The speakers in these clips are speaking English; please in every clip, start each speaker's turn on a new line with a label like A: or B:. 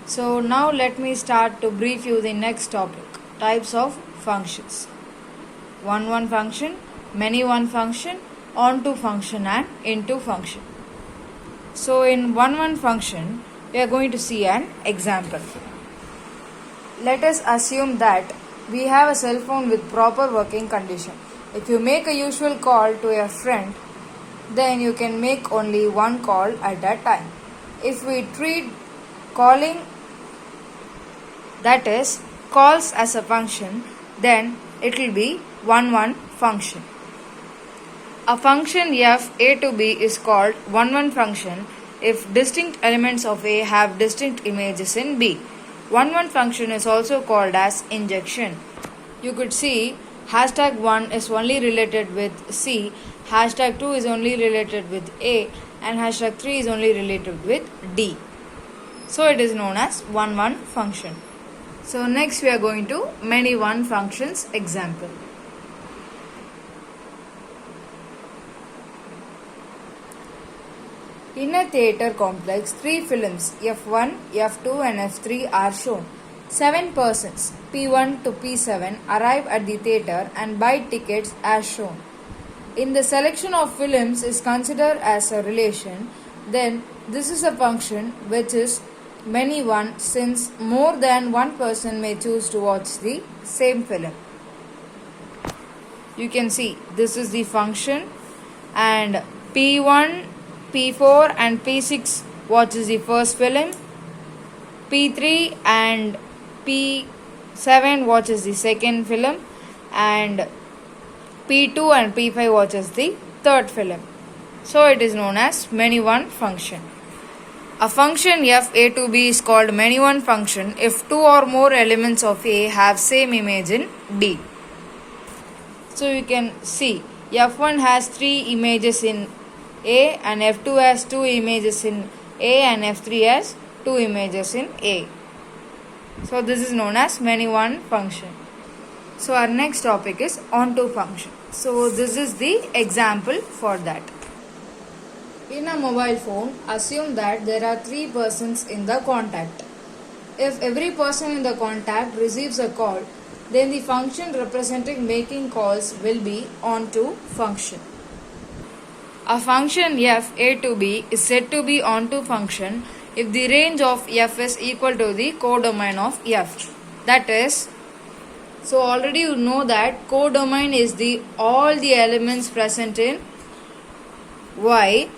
A: So now let me start to brief you the next topic, types of functions. One function, many one function, onto function and into function. So in one function, we are going to see an example. Let us assume that we have a cell phone with proper working condition. If you make a usual call to a friend, then you can make only one call at a time. If we treat calling, that is calls, as a function, then it will be one function. A function f a to b is called one function if distinct elements of a have distinct images in b. One function is also called as injection. You could see hashtag 1 is only related with c, hashtag 2 is only related with a, and hashtag 3 is only related with d. So it is known as one function. So next we are going to many one functions example. In a theatre complex, 3 films F1, F2 and F3 are shown. 7 persons P1 to P7 arrive at the theatre and buy tickets as shown. In the selection of films is considered as a relation, then this is a function which is many one, since more than one person may choose to watch the same film. You can see this is the function, and P1, P4 and P6 watches the first film, P3 and P7 watches the second film, and P2 and P5 watches the third film. So it is known as many one function. A function f a to b is called many one function if two or more elements of a have same image in b. So you can see f1 has 3 images in a, and f2 has 2 images in a, and f3 has 2 images in a. So this is known as many one function. So our next topic is onto function. So this is the example for that. In a mobile phone, assume that there are 3 persons in the contact. If every person in the contact receives a call, then the function representing making calls will be onto function. A function f a to b is said to be onto function if the range of f is equal to the codomain of f. That is, so already you know that codomain is all the elements present in y,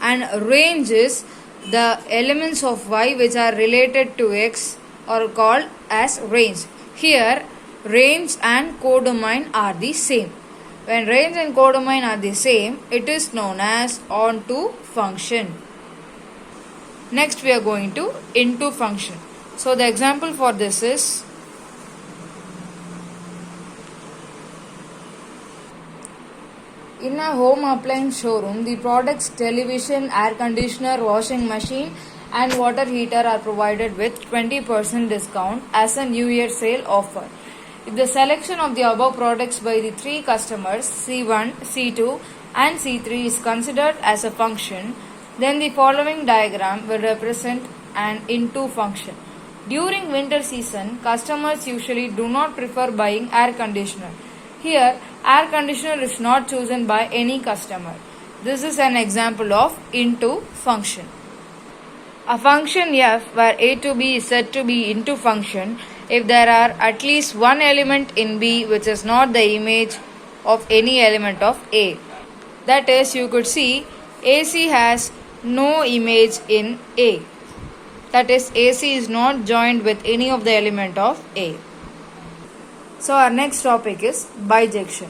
A: and range is the elements of y which are related to x are called as range. Here range and codomain are the same. When range and codomain are the same, it is known as onto function. Next we are going to into function. So the example for this is, in a home appliance showroom, the products television, air conditioner, washing machine and water heater are provided with 20% discount as a New Year sale offer. If the selection of the above products by the 3 customers C1, C2 and C3 is considered as a function, then the following diagram will represent an into function. During winter season, customers usually do not prefer buying air conditioner. Here, air conditioner is not chosen by any customer. This is an example of into function. A function f where a to b is said to be into function if there are at least one element in b which is not the image of any element of a. That is, you could see AC has no image in a. That is, AC is not joined with any of the element of a. So our next topic is bijection.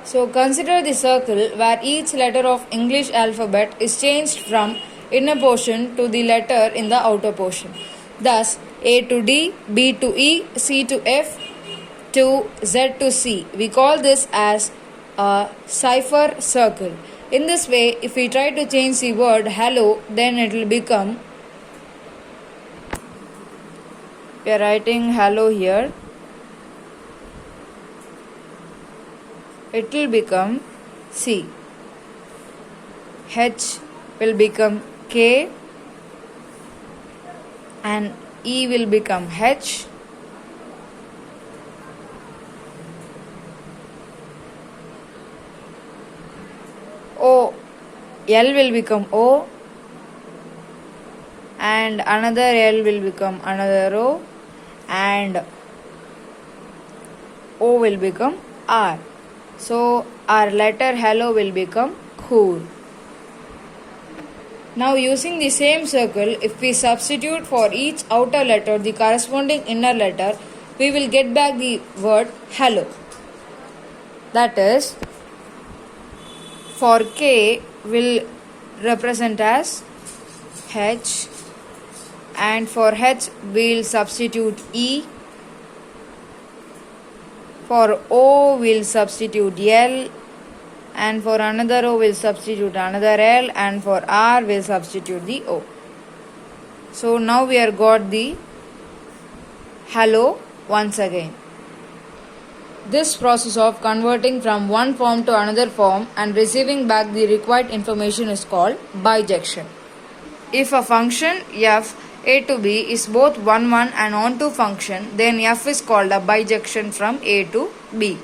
A: So consider the circle where each letter of English alphabet is changed from inner portion to the letter in the outer portion. Thus, A to D, B to E, C to F to Z to C. We call this as a cipher circle. In this way, if we try to change the word hello, then it will become, we are writing hello here, it will become C. H will become K, and E will become H. O, L will become O, and another L will become another O, and O will become R. So our letter hello will become cool. Now using the same circle, if we substitute for each outer letter the corresponding inner letter, we will get back the word hello. That is, for K will represent as H, and for H we will substitute E. For O we will substitute L, and for another O we will substitute another L, and for R we will substitute the O. So now we have got the hello once again. This process of converting from one form to another form and receiving back the required information is called bijection. If a function f a to b is both 1, 1 and onto function, then f is called a bijection from a to b.